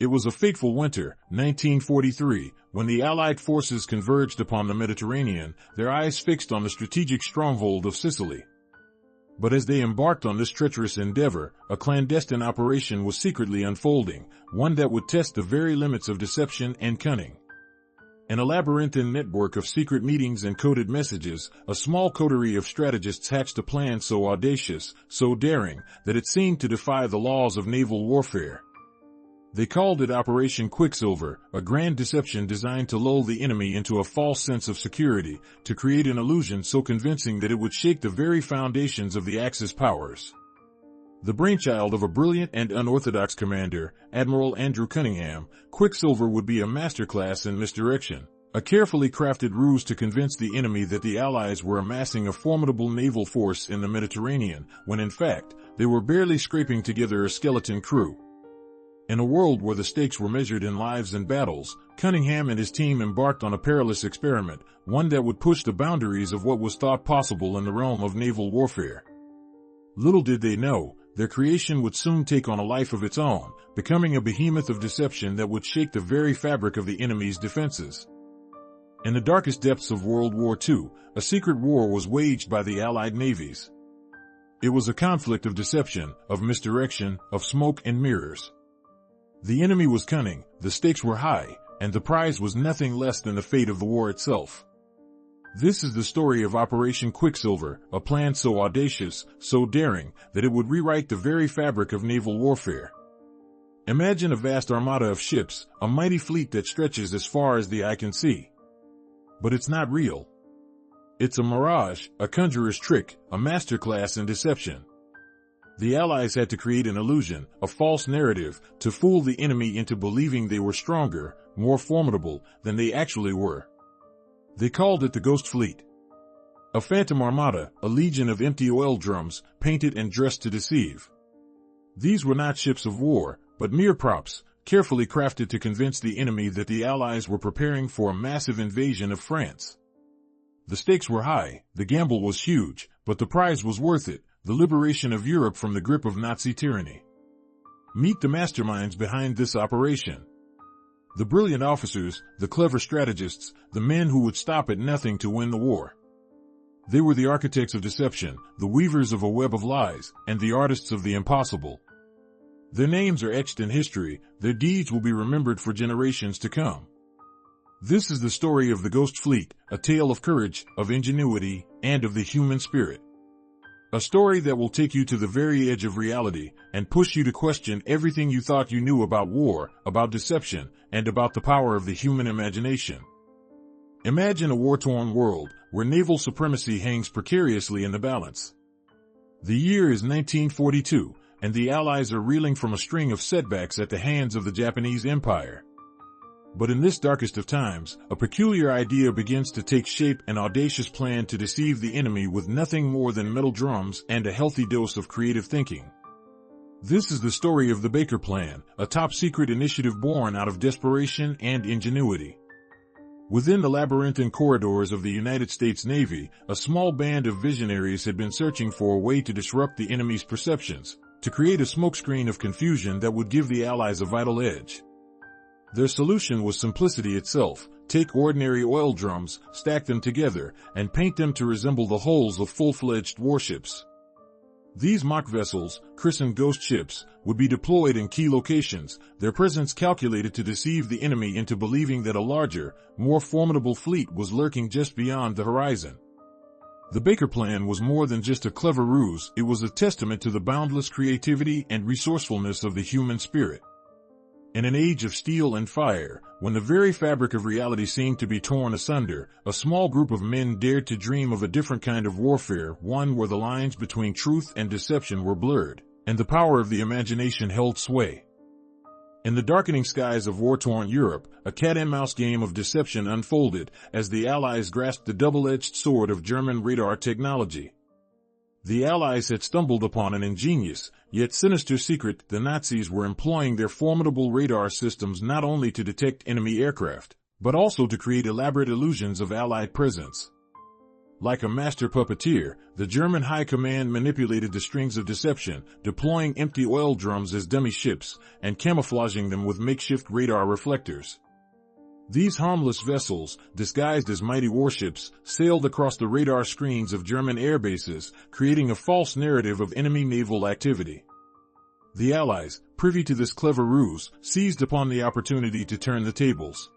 It was a fateful winter, 1943, when the Allied forces converged upon the Mediterranean, their eyes fixed on the strategic stronghold of Sicily. But as they embarked on this treacherous endeavor, a clandestine operation was secretly unfolding, one that would test the very limits of deception and cunning. In a labyrinthine network of secret meetings and coded messages, a small coterie of strategists hatched a plan so audacious, so daring, that it seemed to defy the laws of naval warfare. They called it Operation Quicksilver, a grand deception designed to lull the enemy into a false sense of security, to create an illusion so convincing that it would shake the very foundations of the Axis powers. The brainchild of a brilliant and unorthodox commander, Admiral Andrew Cunningham, Quicksilver would be a masterclass in misdirection, a carefully crafted ruse to convince the enemy that the Allies were amassing a formidable naval force in the Mediterranean, when in fact, they were barely scraping together a skeleton crew. In a world where the stakes were measured in lives and battles, Cunningham and his team embarked on a perilous experiment, one that would push the boundaries of what was thought possible in the realm of naval warfare. Little did they know, their creation would soon take on a life of its own, becoming a behemoth of deception that would shake the very fabric of the enemy's defenses. In the darkest depths of World War II, a secret war was waged by the Allied navies. It was a conflict of deception, of misdirection, of smoke and mirrors. The enemy was cunning, the stakes were high, and the prize was nothing less than the fate of the war itself. This is the story of Operation Quicksilver, a plan so audacious, so daring, that it would rewrite the very fabric of naval warfare. Imagine a vast armada of ships, a mighty fleet that stretches as far as the eye can see. But it's not real. It's a mirage, a conjurer's trick, a masterclass in deception. The Allies had to create an illusion, a false narrative, to fool the enemy into believing they were stronger, more formidable, than they actually were. They called it the Ghost Fleet. A phantom armada, a legion of empty oil drums, painted and dressed to deceive. These were not ships of war, but mere props, carefully crafted to convince the enemy that the Allies were preparing for a massive invasion of France. The stakes were high, the gamble was huge, but the prize was worth it. The liberation of Europe from the grip of Nazi tyranny. Meet the masterminds behind this operation. The brilliant officers, the clever strategists, the men who would stop at nothing to win the war. They were the architects of deception, the weavers of a web of lies, and the artists of the impossible. Their names are etched in history, their deeds will be remembered for generations to come. This is the story of the Ghost Fleet, a tale of courage, of ingenuity, and of the human spirit. A story that will take you to the very edge of reality and push you to question everything you thought you knew about war, about deception, and about the power of the human imagination. Imagine a war-torn world where naval supremacy hangs precariously in the balance. The year is 1942, and the Allies are reeling from a string of setbacks at the hands of the Japanese Empire. But in this darkest of times, a peculiar idea begins to take shape, an audacious plan to deceive the enemy with nothing more than metal drums and a healthy dose of creative thinking. This is the story of the Baker Plan, a top-secret initiative born out of desperation and ingenuity. Within the labyrinthine corridors of the United States Navy, a small band of visionaries had been searching for a way to disrupt the enemy's perceptions, to create a smokescreen of confusion that would give the Allies a vital edge. Their solution was simplicity itself. Take ordinary oil drums, stack them together, and paint them to resemble the hulls of full-fledged warships. These mock vessels, christened ghost ships, would be deployed in key locations, their presence calculated to deceive the enemy into believing that a larger, more formidable fleet was lurking just beyond the horizon. The Baker Plan was more than just a clever ruse, it was a testament to the boundless creativity and resourcefulness of the human spirit. In an age of steel and fire, when the very fabric of reality seemed to be torn asunder, a small group of men dared to dream of a different kind of warfare, one where the lines between truth and deception were blurred, and the power of the imagination held sway. In the darkening skies of war-torn Europe, a cat-and-mouse game of deception unfolded as the Allies grasped the double-edged sword of German radar technology. The Allies had stumbled upon an ingenious, yet sinister secret. The Nazis were employing their formidable radar systems not only to detect enemy aircraft, but also to create elaborate illusions of Allied presence. Like a master puppeteer, the German High Command manipulated the strings of deception, deploying empty oil drums as dummy ships and camouflaging them with makeshift radar reflectors. These harmless vessels, disguised as mighty warships, sailed across the radar screens of German air bases, creating a false narrative of enemy naval activity. The Allies, privy to this clever ruse, seized upon the opportunity to turn the tables.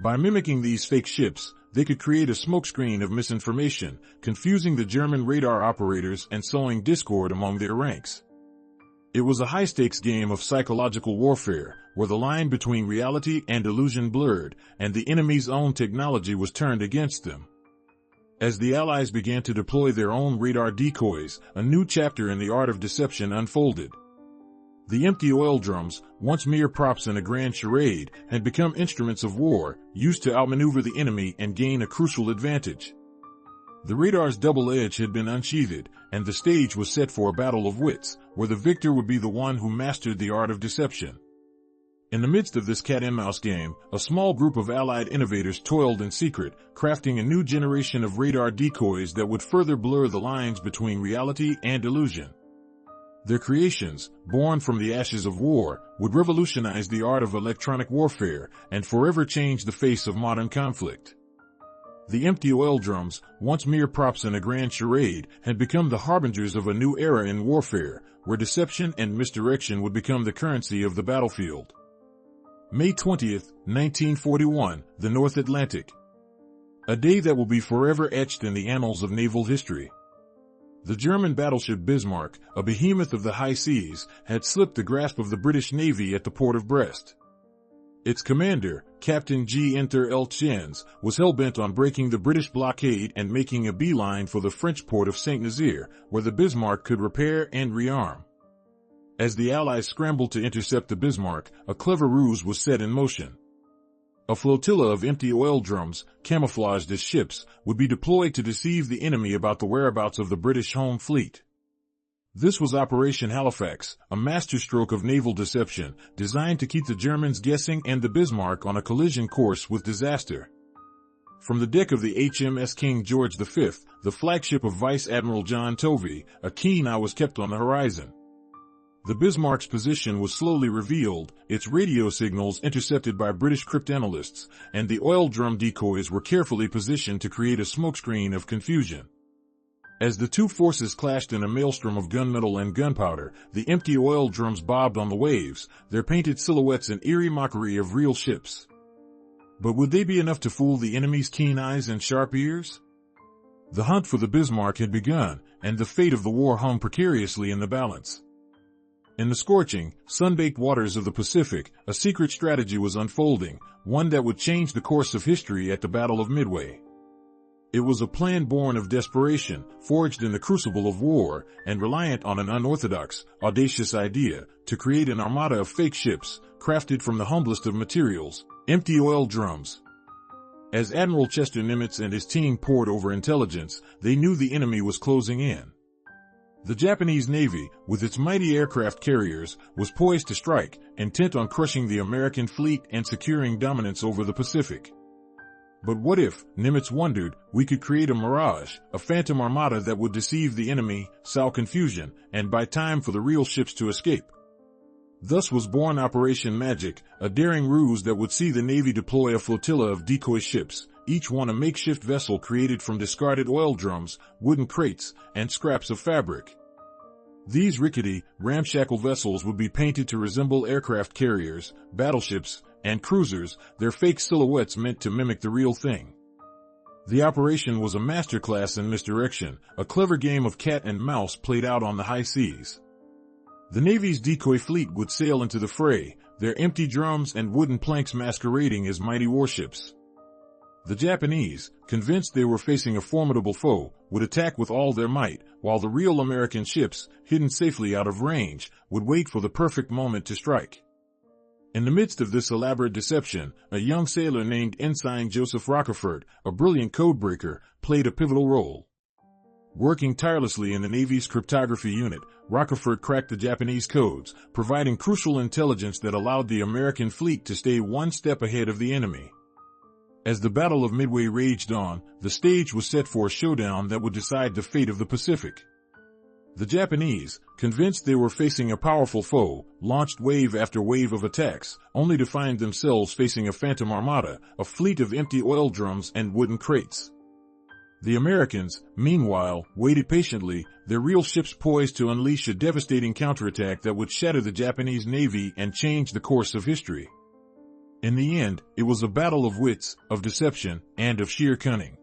By mimicking these fake ships, they could create a smokescreen of misinformation, confusing the German radar operators and sowing discord among their ranks. It was a high-stakes game of psychological warfare, where the line between reality and illusion blurred, and the enemy's own technology was turned against them. As the Allies began to deploy their own radar decoys, a new chapter in the art of deception unfolded. The empty oil drums, once mere props in a grand charade, had become instruments of war, used to outmaneuver the enemy and gain a crucial advantage. The radar's double edge had been unsheathed, and the stage was set for a battle of wits, where the victor would be the one who mastered the art of deception. In the midst of this cat-and-mouse game, a small group of Allied innovators toiled in secret, crafting a new generation of radar decoys that would further blur the lines between reality and illusion. Their creations, born from the ashes of war, would revolutionize the art of electronic warfare and forever change the face of modern conflict. The empty oil drums, once mere props in a grand charade, had become the harbingers of a new era in warfare, where deception and misdirection would become the currency of the battlefield. May 20th, 1941, the North Atlantic. A day that will be forever etched in the annals of naval history. The German battleship Bismarck, a behemoth of the high seas, had slipped the grasp of the British Navy at the port of Brest. Its commander, Captain G. Enter L. Chens, was hell-bent on breaking the British blockade and making a beeline for the French port of Saint-Nazaire, where the Bismarck could repair and rearm. As the Allies scrambled to intercept the Bismarck, a clever ruse was set in motion. A flotilla of empty oil drums, camouflaged as ships, would be deployed to deceive the enemy about the whereabouts of the British home fleet. This was Operation Halifax, a masterstroke of naval deception, designed to keep the Germans guessing and the Bismarck on a collision course with disaster. From the deck of the HMS King George V, the flagship of Vice Admiral John Tovey, a keen eye was kept on the horizon. The Bismarck's position was slowly revealed, its radio signals intercepted by British cryptanalysts, and the oil drum decoys were carefully positioned to create a smokescreen of confusion. As the two forces clashed in a maelstrom of gunmetal and gunpowder, the empty oil drums bobbed on the waves, their painted silhouettes an eerie mockery of real ships. But would they be enough to fool the enemy's keen eyes and sharp ears? The hunt for the Bismarck had begun, and the fate of the war hung precariously in the balance. In the scorching, sun-baked waters of the Pacific, a secret strategy was unfolding, one that would change the course of history at the Battle of Midway. It was a plan born of desperation, forged in the crucible of war, and reliant on an unorthodox, audacious idea to create an armada of fake ships, crafted from the humblest of materials, empty oil drums. As Admiral Chester Nimitz and his team pored over intelligence, they knew the enemy was closing in. The Japanese Navy, with its mighty aircraft carriers, was poised to strike, intent on crushing the American fleet and securing dominance over the Pacific. But what if, Nimitz wondered, we could create a mirage, a phantom armada that would deceive the enemy, sow confusion, and buy time for the real ships to escape? Thus was born Operation Magic, a daring ruse that would see the Navy deploy a flotilla of decoy ships, each one a makeshift vessel created from discarded oil drums, wooden crates, and scraps of fabric. These rickety, ramshackle vessels would be painted to resemble aircraft carriers, battleships, and cruisers, their fake silhouettes meant to mimic the real thing. The operation was a masterclass in misdirection, a clever game of cat and mouse played out on the high seas. The Navy's decoy fleet would sail into the fray, their empty drums and wooden planks masquerading as mighty warships. The Japanese, convinced they were facing a formidable foe, would attack with all their might, while the real American ships, hidden safely out of range, would wait for the perfect moment to strike. In the midst of this elaborate deception, a young sailor named Ensign Joseph Rockefort, a brilliant codebreaker, played a pivotal role. Working tirelessly in the Navy's cryptography unit, Rockefort cracked the Japanese codes, providing crucial intelligence that allowed the American fleet to stay one step ahead of the enemy. As the Battle of Midway raged on, the stage was set for a showdown that would decide the fate of the Pacific. The Japanese, convinced they were facing a powerful foe, launched wave after wave of attacks, only to find themselves facing a phantom armada, a fleet of empty oil drums and wooden crates. The Americans, meanwhile, waited patiently, their real ships poised to unleash a devastating counterattack that would shatter the Japanese Navy and change the course of history. In the end, it was a battle of wits, of deception, and of sheer cunning.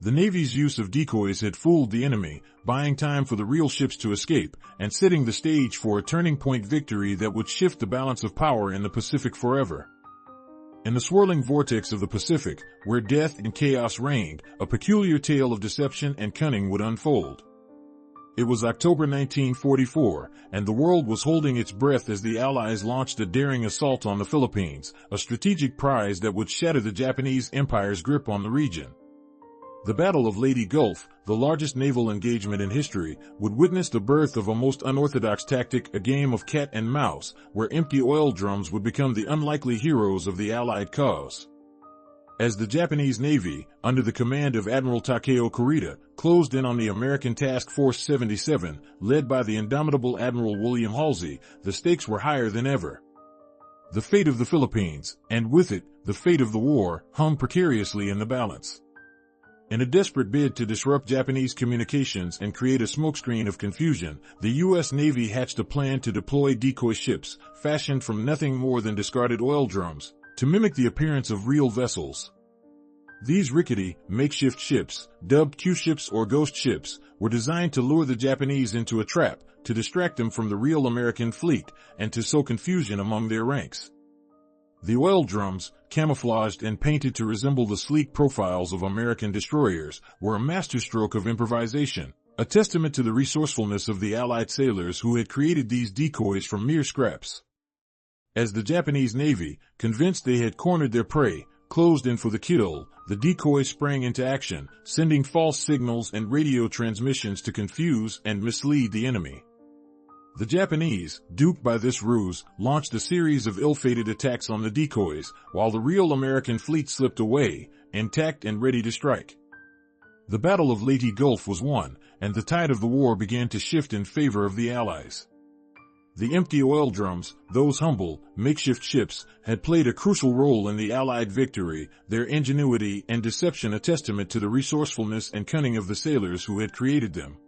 The Navy's use of decoys had fooled the enemy, buying time for the real ships to escape, and setting the stage for a turning-point victory that would shift the balance of power in the Pacific forever. In the swirling vortex of the Pacific, where death and chaos reigned, a peculiar tale of deception and cunning would unfold. It was October 1944, and the world was holding its breath as the Allies launched a daring assault on the Philippines, a strategic prize that would shatter the Japanese Empire's grip on the region. The Battle of Leyte Gulf, the largest naval engagement in history, would witness the birth of a most unorthodox tactic, a game of cat and mouse, where empty oil drums would become the unlikely heroes of the Allied cause. As the Japanese Navy, under the command of Admiral Takeo Kurita, closed in on the American Task Force 77, led by the indomitable Admiral William Halsey, the stakes were higher than ever. The fate of the Philippines, and with it, the fate of the war, hung precariously in the balance. In a desperate bid to disrupt Japanese communications and create a smokescreen of confusion, the U.S. Navy hatched a plan to deploy decoy ships, fashioned from nothing more than discarded oil drums, to mimic the appearance of real vessels. These rickety, makeshift ships, dubbed Q-ships or ghost ships, were designed to lure the Japanese into a trap, to distract them from the real American fleet, and to sow confusion among their ranks. The oil drums, camouflaged and painted to resemble the sleek profiles of American destroyers, were a masterstroke of improvisation, a testament to the resourcefulness of the Allied sailors who had created these decoys from mere scraps. As the Japanese Navy, convinced they had cornered their prey, closed in for the kill, the decoys sprang into action, sending false signals and radio transmissions to confuse and mislead the enemy. The Japanese, duped by this ruse, launched a series of ill-fated attacks on the decoys, while the real American fleet slipped away, intact and ready to strike. The Battle of Leyte Gulf was won, and the tide of the war began to shift in favor of the Allies. The empty oil drums, those humble, makeshift ships, had played a crucial role in the Allied victory, their ingenuity and deception a testament to the resourcefulness and cunning of the sailors who had created them.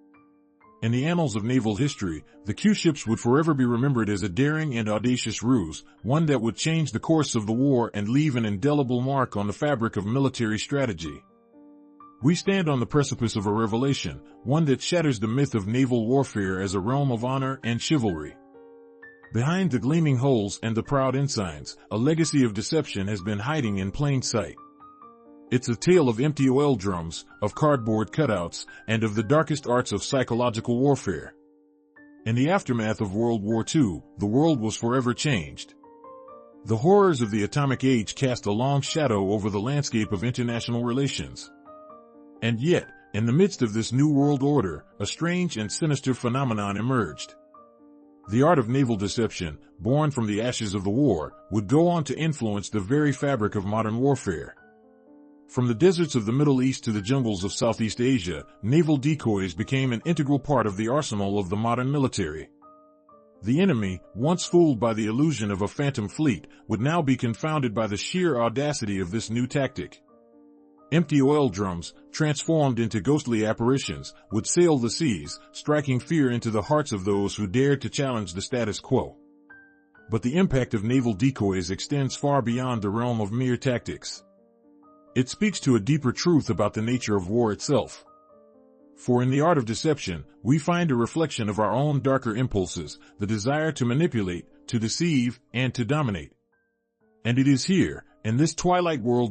In the annals of naval history, the Q-ships would forever be remembered as a daring and audacious ruse, one that would change the course of the war and leave an indelible mark on the fabric of military strategy. We stand on the precipice of a revelation, one that shatters the myth of naval warfare as a realm of honor and chivalry. Behind the gleaming hulls and the proud ensigns, a legacy of deception has been hiding in plain sight. It's a tale of empty oil drums, of cardboard cutouts, and of the darkest arts of psychological warfare. In the aftermath of World War II, the world was forever changed. The horrors of the atomic age cast a long shadow over the landscape of international relations. And yet, in the midst of this new world order, a strange and sinister phenomenon emerged. The art of naval deception, born from the ashes of the war, would go on to influence the very fabric of modern warfare. From the deserts of the Middle East to the jungles of Southeast Asia, naval decoys became an integral part of the arsenal of the modern military. The enemy, once fooled by the illusion of a phantom fleet, would now be confounded by the sheer audacity of this new tactic. Empty oil drums, transformed into ghostly apparitions, would sail the seas, striking fear into the hearts of those who dared to challenge the status quo. But the impact of naval decoys extends far beyond the realm of mere tactics. It speaks to a deeper truth about the nature of war itself. For in the art of deception, we find a reflection of our own darker impulses, the desire to manipulate, to deceive, and to dominate. And it is here, in this twilight world of